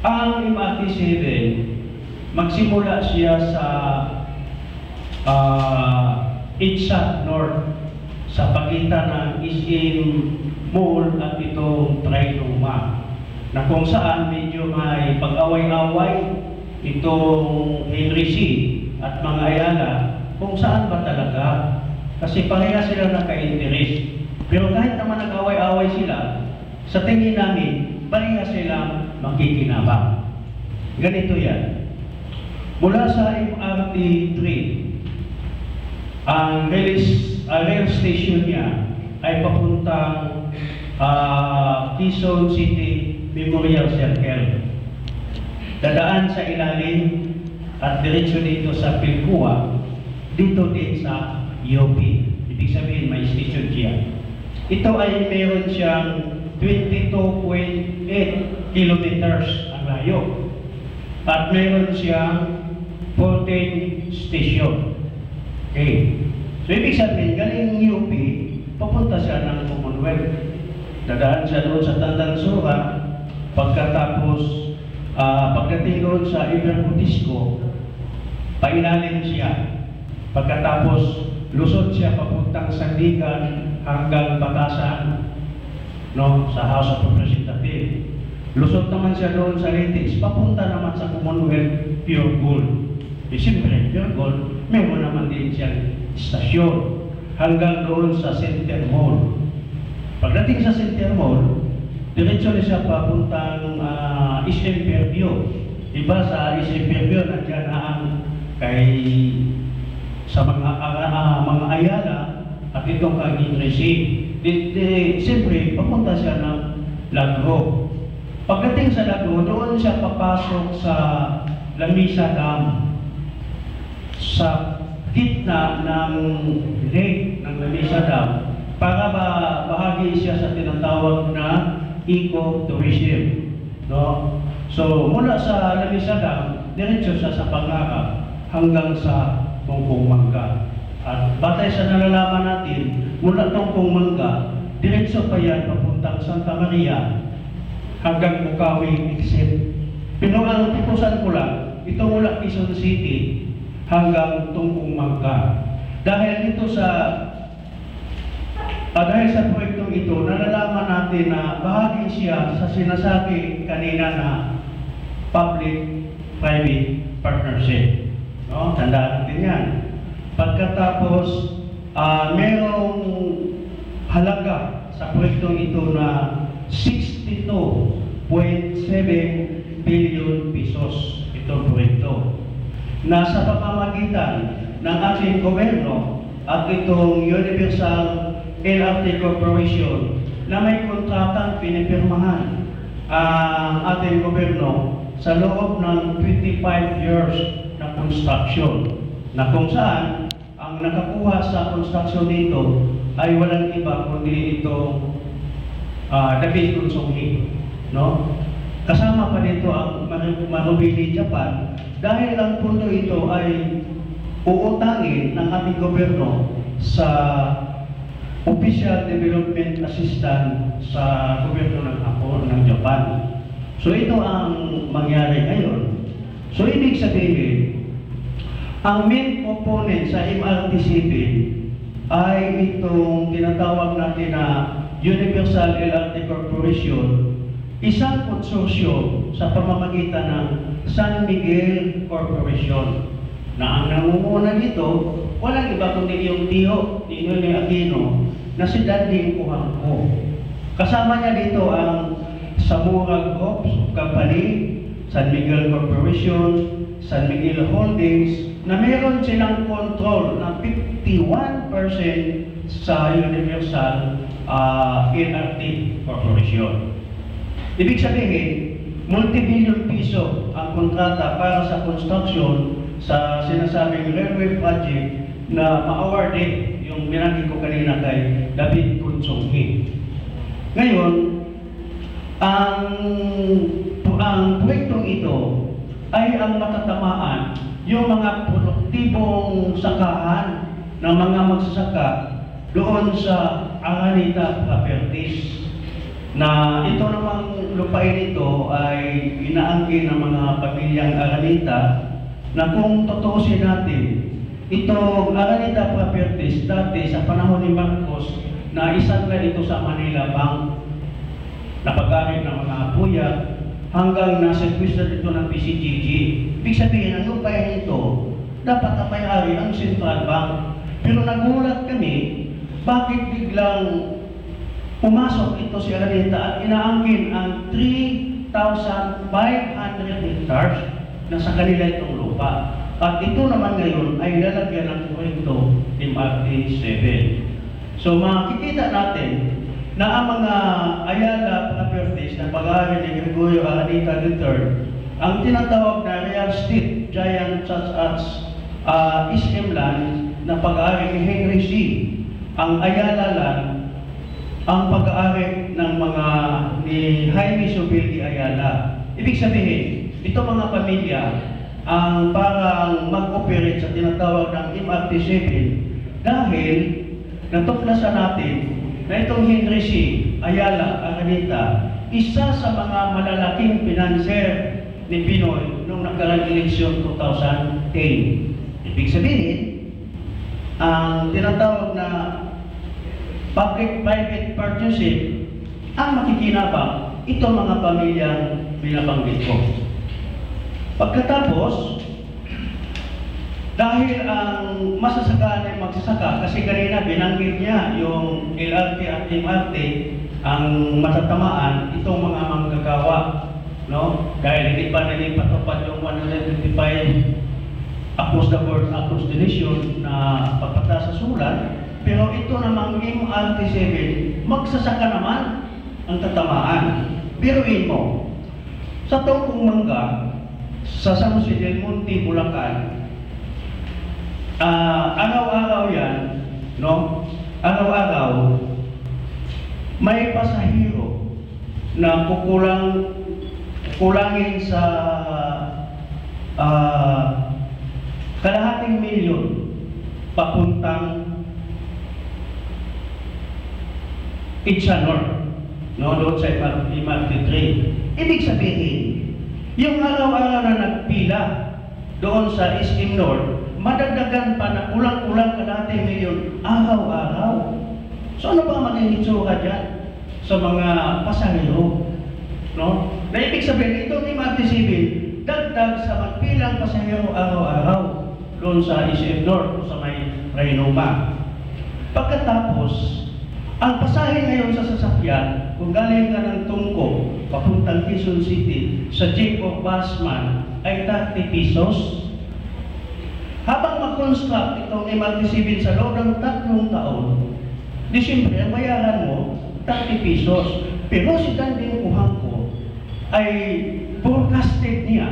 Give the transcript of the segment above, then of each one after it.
Ang MRT-7, magsimula siya sa EDSA North sa pagitan ng SM Mall at itong Trinoma, na kung saan medyo may pag-away-away itong Henry C. at mga Ayala kung saan ba talaga, kasi pareha sila naka-interest. Pero kahit naman nag-away-away sila, sa tingin namin, pareha silang makikinabang. Ganito yan. Mula sa MRT 3, ang rail station niya ay papuntang Quezon City Memorial Circle. Dadaan sa ilalim at diretso dito sa Pilcoa, dito din sa UP. Ibig sabihin may station siya. Ito ay meron siyang 22.8 kilometers ang layo. At meron siyang 14 station. Okay. So, ibig sabihin, galing UP, papunta siya ng Commonwealth. Dadaan siya doon sa Tandansura, pagkatapos, pagdating doon sa Iberbutisco, pailalim siya. Pagkatapos, lusot siya papuntang Sandigan hanggang Batasan, no, sa House of Representatives. Lusot naman siya doon sa Leytes, papunta naman sa Commonwealth Pure Gold. Siyempre, Pure Gold, meron naman din siyang istasyon hanggang doon sa Center Mall. Pagdating sa Center Mall, diretso na siya papuntang SM Fairview. Iba sa SM Fairview, nandiyan ang kay sa mga Ayala at itong kaging receipt. Siyempre, papunta siya ng Lagro. Pagdating sa Lagro, doon siya papasok sa Lamisa Dam. Sa gitna ng lake ng Lamisa Dam, para bahagi siya sa tinatawag na eco-tourism. No? So, mula sa Lamisa Dam, diretso siya sa Pangarap hanggang sa Tungkong Mangga. At batay sa nalalaman natin, mula Tungkong Mangga, diretso pa yan papuntang Santa Maria hanggang Bukawi exit. Pero ang tipusan ko lang, ito mula Quezon City hanggang Tungkong Mangga. Dahil sa proyektong ito, nalalaman natin na bahagi siya sa sinasabi kanina na public-private partnership. No? Tandaan natin yan. Pagkatapos, merong halaga sa proyektong ito na 62.7 billion pesos itong proyekto. Nasa pamamagitan ng ating gobyerno at itong Universal LRT Corporation na may kontratang pinipirmahan ang ating gobyerno sa loob ng 25 years na construction, na kung saan ang nakakuha sa construction dito ay walang iba kundi itong David Kunsonghi, no? Kasama pa dito ang Marubeni Japan, dahil ang pundo ito ay uutangin ng ating gobyerno sa Official Development Assistant sa gobyerno ng Japan. So ito ang mangyari ngayon. So ibig sabihin, ang main component sa MRT-7 ay itong tinatawag natin na Universal LRT Corporation, isang konsorsyo sa pamamagitan ng San Miguel Corporation, na ang namumuna dito, walang iba kundi yung tiyo ni Noy Aquino na si Danding Kuhangko. Kasama niya dito ang Samura Group Company, San Miguel Corporation, San Miguel Holdings, na meron silang control ng 51% sa Universal LRT Corporation. Ibig sabihin, multi-billion piso ang kontrata para sa construction sa sinasabing railway project na ma-awarded yung binanggit ko kanina kay David Kunsonghi. Ngayon, ang proyektong ito ay ang matatamaan yung mga produktibong sakahan ng mga magsasaka doon sa Araneta Properties, na ito namang lupain ito ay inaangkin ng mga pamilyang Aranita na kung tutuusin natin, itong Aranita Properties dati sa panahon ni Marcos na isang na ito sa Manila Bank na pag-aari ng mga apuya hanggang nasa pwesto ito ng PCGG. Ibig sabihin, ang lupain ito dapat napayari ang Central Bank. Pero nagulat kami, bakit biglang pumasok ito si Aranita at inaangkin ang 3,500 hectares na sa kanila itong lupa. At ito naman ngayon ay lalagyan ng proyekto MRT 7. So makikita natin na ang mga Ayala properties na pag-aari ni Gregorio Aranita III, ang tinatawag na real estate giant such as SM Land na pag-aari ni Henry C. Ang Ayala Land, ang pag-aari ng mga ni Jaime Sobildi Ayala. Ibig sabihin, ito mga pamilya ang parang mag-operate sa tinatawag ng MRT7 dahil natuklasan natin na itong Henry C. Ayala Aranita, isa sa mga malalaking financer ni Pinoy noong nagkarang eleksyon 2010. Ibig sabihin, ang tinatawag na public-private partnership ang makikinabang ito mga pamilyang binabanggit ko. Pagkatapos, dahil ang masasakaan ay magsasaka, kasi kanina binanggit niya yung LRT at MRT ang matatamaan itong mga manggagawa, no? Dahil hindi pa nilipatupad yung 155 across the board, across the nation na pagpata sa sulat. Pero ito namang MRT7, magsasaka naman ang tatamaan. Biruin mo, sa Tungkong Mangga, sa San Jose del Monte, Bulacan, araw-araw yan, no? Araw-araw, may pasahero na kukulangin sa kalahating milyon papuntang Itsanor, no, doon sa MRT3. Ibig sabihin, yung araw-araw na nagpila doon sa SM North, madagdagan pa na kulang-kulang kalahating milyon araw-araw. So ano ba maging itsura dyan sa mga pasahero? No? Na ibig sabihin, ito ni MRT7, dagdag sa magpilang pasahero araw-araw doon sa SM North o sa may Raynuma. Pagkatapos, ang pasahe ngayon sa sasakyan, kung galing ka ng Tungko, papuntang Quezon City, sa Jacob Basman, ay 30 pesos. Habang mag-construct itong MRT7 sa loob ng 3 taon, di siyempre, ang bayaran mo, 30 pesos. Pero si Danding Kuhangko ay forecasted niya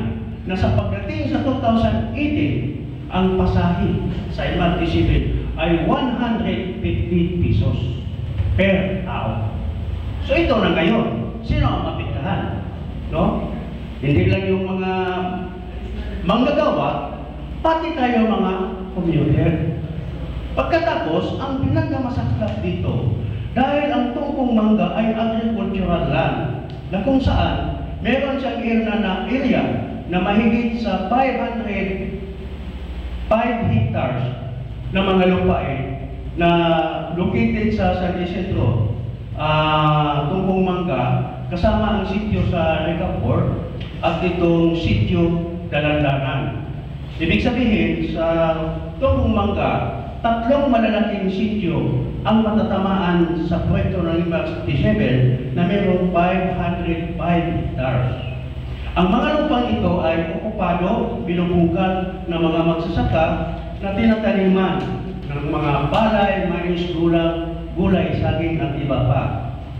na sa pagdating sa 2018, ang pasahe sa MRT7 ay 150 pesos per tao. So ito na ngayon, sino ang mapiktahan? No? Hindi lang yung mga manggagawa, pati tayo mga commuter. Pagkatapos, ang pinagkamasaklap dito, dahil ang Tungkong Mangga ay agricultural land, na kung saan meron siyang area na mahigit sa 505 hectares na mga lupain na located sa San Isidro, Tungkong Mangga, kasama ang sityo sa Recapor at itong sityo Dalandanan. Ibig sabihin, sa Tungkong Mangga, 3 malalaking sityo ang matatamaan sa proyekto ng MRT7 na mayroong 505 hectares. Ang mga lupang ito ay okupado, binubungkal ng mga magsasaka na tinataniman ng mga palay, mais, gulay, saging at iba pa.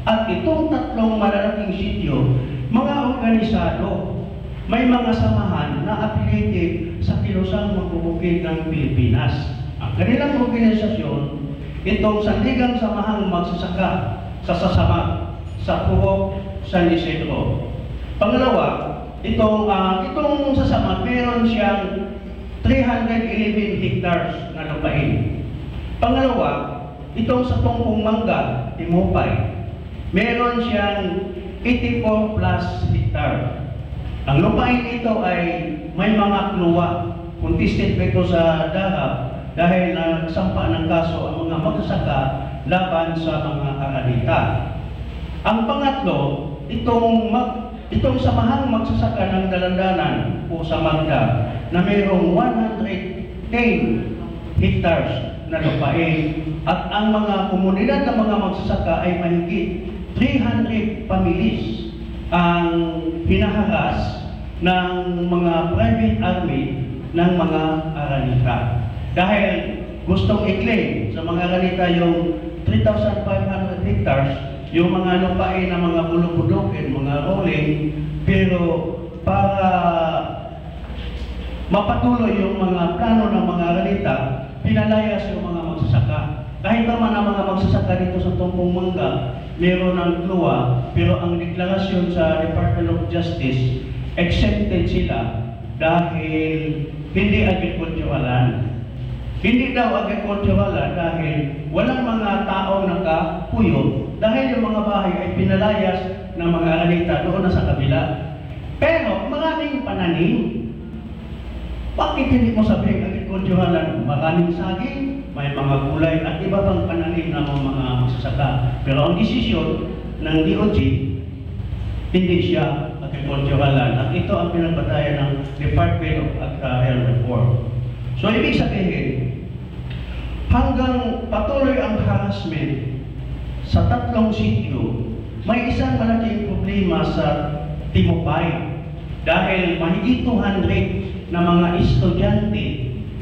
At itong 3 malalaking sityo, mga organisado, may mga samahan na affiliated sa Kilusang Magbubukid ng Pilipinas. Ang kanilang organisasyon, itong Sandigang Samahang Magsasaka sa Sasamag, sa Puhok, San Isidro. Pangalawa, itong Sasamag, meron siyang 311 hectares na lupain. Pangalawa, itong sa Tungkong Mangga, Timupay, meron siyang 84 plus hectare. Ang lupain ito ay may mga kluwa. Contested pa ito sa DAHAP dahil nagsampa ng kaso ang mga magsasaka laban sa mga aranita. Ang pangatlo, itong samahang magsasaka ng Dalandanan o sa Magda na mayroong 110 hectares na lupain at ang mga komunidad ng mga magsasaka ay mahigit 300 families ang hinaharas ng mga private army ng mga aranita. Dahil gustong i-claim sa mga aranita yung 3,500 hectares, yung mga lupain na mga bulubudukin, mga rolling, pero para mapatuloy yung mga plano ng mga aranita, pinalayas yung mga magsasaka. Kahit naman ang mga magsasaka dito sa Tumpong Mangga, meron ng kluwa, pero ang deklarasyon sa Department of Justice, exempted sila dahil hindi agriculturalan. Hindi daw agriculturalan dahil walang mga taong nakapuyo dahil yung mga bahay ay pinalayas ng mga aranita doon na sa kabila. Pero maraming pananim. Bakit hindi mo sabihin agriculturalan? Maraming saging, may mga gulay at iba pang pananim ng mga magsasaka. Pero ang desisyon ng DOJ, hindi siya agriculturalan. At ito ang pinagpatayan ng Department of Health Reform. So, ibig sabihin, hanggang patuloy ang harassment sa tatlong sityo, may isang malaking problema sa Timopay dahil mahigit 200 na mga estudyante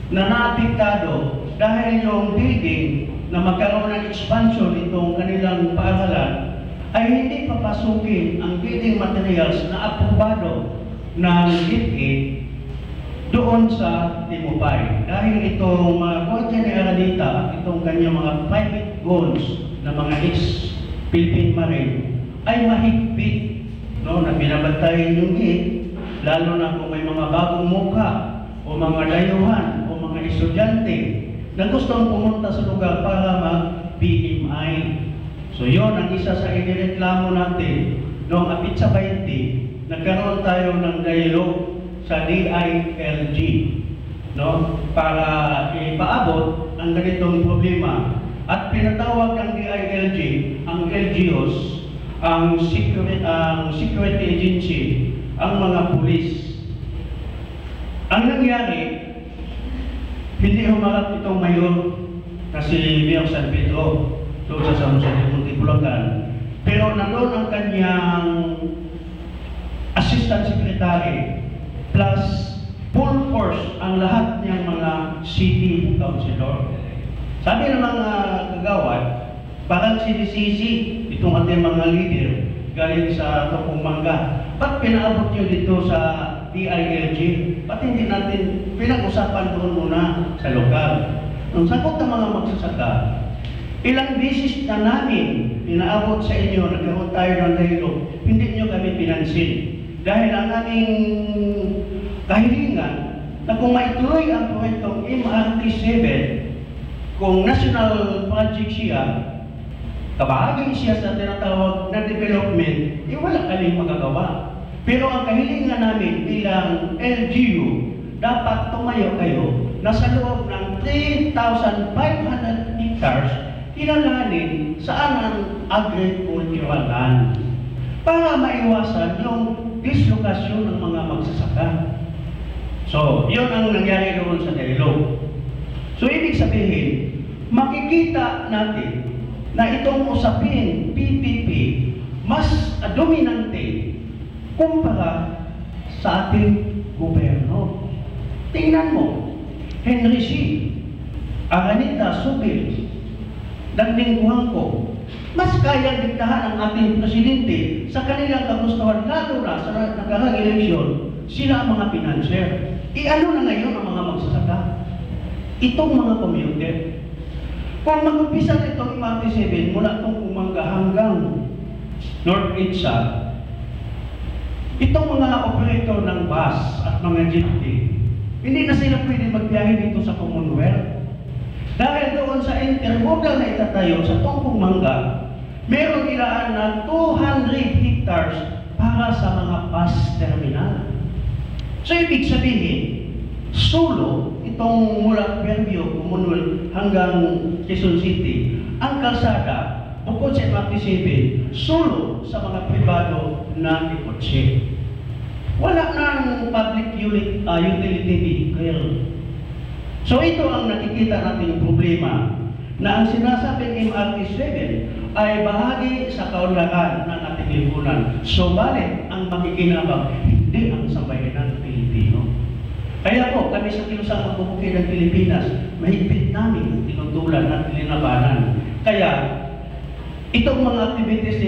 na naapektado dahil yung building na magkaroon ng expansion itong kanilang paaralan ay hindi papasukin ang building materials na aprobado ng DepEd doon sa Timopay. Dahil itong mga Guardia ni Aranita at itong kanyang mga private goals na mga ex-Philippine Marine ay mahigpit, no, na binabantayan yung gate, lalo na kung may mga bagong mukha o mga dayuhan o mga estudyante na gustong pumunta sa lugar para mag-PMI. So yon ang isa sa inireklamo natin noong Apitsa 20, nagkaroon tayo ng dialogue sa DILG, no, para ipaabot ang ganitong problema at pinatawag ng DILG ang LGUs, ang security agency, ang mga pulis. Ang nangyari, hindi humarap itong mayor na si Mayor San Pedro doon sa San Jose del Monte, Bulacan, pero nandun ang kanyang assistant secretary plus full force ang lahat niyang mga city councilor. Sabi ng mga kagawad, parang sinisisi itong ating mga leader galing sa Tumpong Mangga. Ba't pinaabot niyo dito sa DILG? Ba't hindi natin pinag-usapan doon muna sa lokal? Ang sagot ng mga magsasaka, ilang beses na namin pinaabot sa inyo, nagkaroon tayo ng dialogue, hindi niyo kami pinansin. Dahil ang aming kahilingan na kung maituloy ang proyektong MRT-7, kung national project siya, kabahagi siya sa tinatawag na development, wala kaming magagawa. Pero ang kahilingan namin bilang LGU, dapat tumayo kayo na sa loob ng 3,500 hectares, kilalanin saan ang agricultural land para maiwasan yung dislokasyon ng mga magsasaka. So, yun ang nangyari doon sa dialogue. So, ibig sabihin, makikita natin na itong usapin, PPP, mas dominante kumpara sa ating gobyerno. Tingnan mo, Henry C., Aranita, Subil, Dagding ko, mas kayang diktahan ang ating presidente sa kanilang kagustuhan, lalo na sa nagarang eleksyon, sila ang mga financier. Ano na ngayon ang mga magsasaka? Itong mga commuter. Kung mag-umpisa nitong MRT-7 mula itong Umanga hanggang North Edsa, itong mga operator ng bus at mga jeepney, hindi na sila pwede magbiyahe dito sa Commonwealth. Dahil doon sa intermodal na itatayo sa Tumpong Mangga, meron ilaan na 200 hectares hectares para sa mga bus terminal. So, ibig sabihin, Sulo, itong mula Fairview, Comonwealth hanggang Quezon City, ang kalsada, bukod sa MRT7, Sulo sa mga pribado na ikotse. Wala nang public utility vehicle. So ito ang nakikita nating problema, na ang sinasabing MRT7 ay bahagi sa kaunlaran ng ating lipunan. Subalit, ang makikinabang, hindi ang sambayanan Pilipino. Kaya po, kami sa Kilusang Magbubuki ng Pilipinas, mahigpit namin tinutulan at linabanan. Kaya, itong mga activities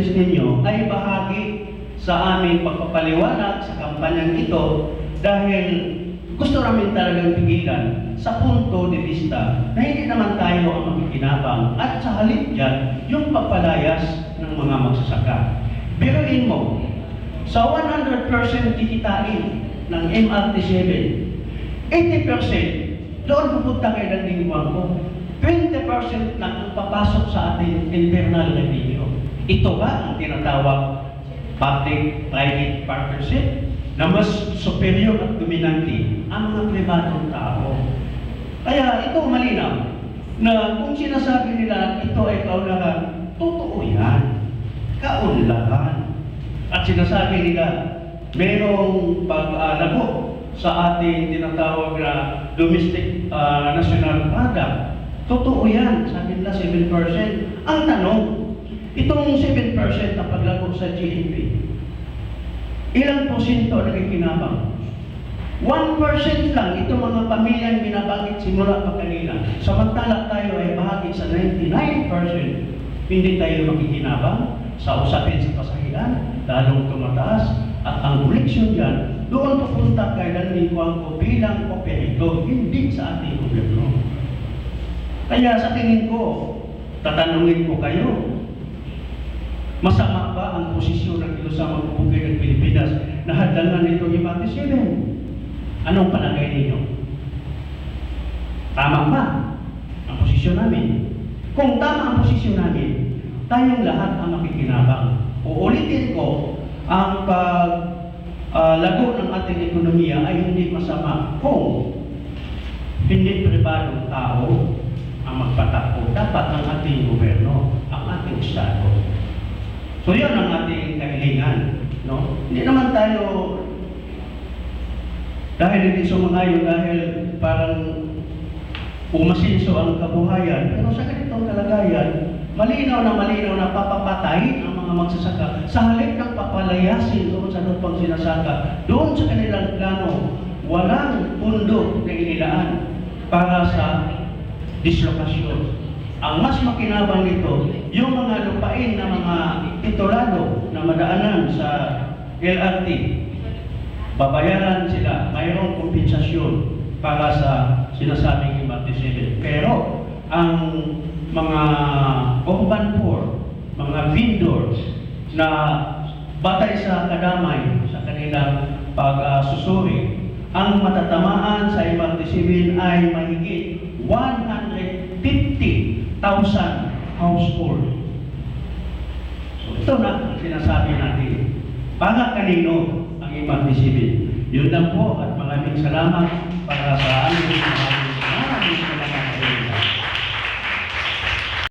ninyo ay bahagi sa aming pagpapaliwanag sa kampanyang ito dahil gusto namin talagang pigilan sa punto de vista na hindi naman tayo ang makikinabang at sa halip dyan, yung pagpalayas ng mga magsasaka. Biruin mo, sa 100% kikitain ng MRT7, 80% doon pupunta kayo ng lingwang ko. 20% lang ang papasok sa ating internal revenue. Ito ba ang tinatawag public-private partnership na mas superior at dominante ang mga pribadong tao? Kaya ito malinaw na kung sinasabi nila ito ay kaunlaran, totoo yan. Kaunlaran. At sinasabi nila, mayroong pag-alago sa ating tinatawag na domestic national product. Totoo yan, sabi nila 7%. Ang tanong, itong 7% na paglago sa GNP, ilang porsyento nagkikinabang? 1% lang itong mga pamilyang binabanggit simula pa kanina. Samantala tayo ay bahagi sa 99%. Hindi tayo makikinabang sa usapin sa pasahilan, lalong tumataas, at ang koleksyon dyan, doon pupunta kay Landingkuang ko bilang operator, hindi sa ating gobyerno. Kaya sa tingin ko, tatanungin ko kayo, masama ba ang posisyon ng Kilusang Magbubuki ng Pilipinas na hadlangan nitong MRT7? Anong palagay ninyo? Tama ba ang posisyon namin? Kung tama ang posisyon namin, tayong lahat ang makikinabang. Uulitin ko, ang paglago ng ating ekonomiya ay hindi masama kung hindi pribadong tao ang magpatakbo. Dapat ang ating gobyerno, ang ating estado. So yun ang ating kahilingan. No? Hindi naman tayo dahil hindi sumangayon, dahil parang umasinso ang kabuhayan. Pero sa ganitong kalagayan, malinaw na papapatay ang mga magsasaka sa halip ng papalayasin doon sa lupang sinasaka. Doon sa kanilang plano, walang pundo na inilaan para sa dislokasyon. Ang mas makinabang nito, yung mga lupain na mga titulado na madaanan sa LRT, babayaran sila, mayroong kompensasyon para sa sinasabing MRT7. Pero ang mga urban poor, mga vendors na batay sa kadamay sa kanilang pagsusuri, ang matatamaan sa MRT7 ay mahigit 150,000 household. So ito na ang sinasabi natin. Para kanino ang MRT7? Yun lang po at maraming salamat para sa aming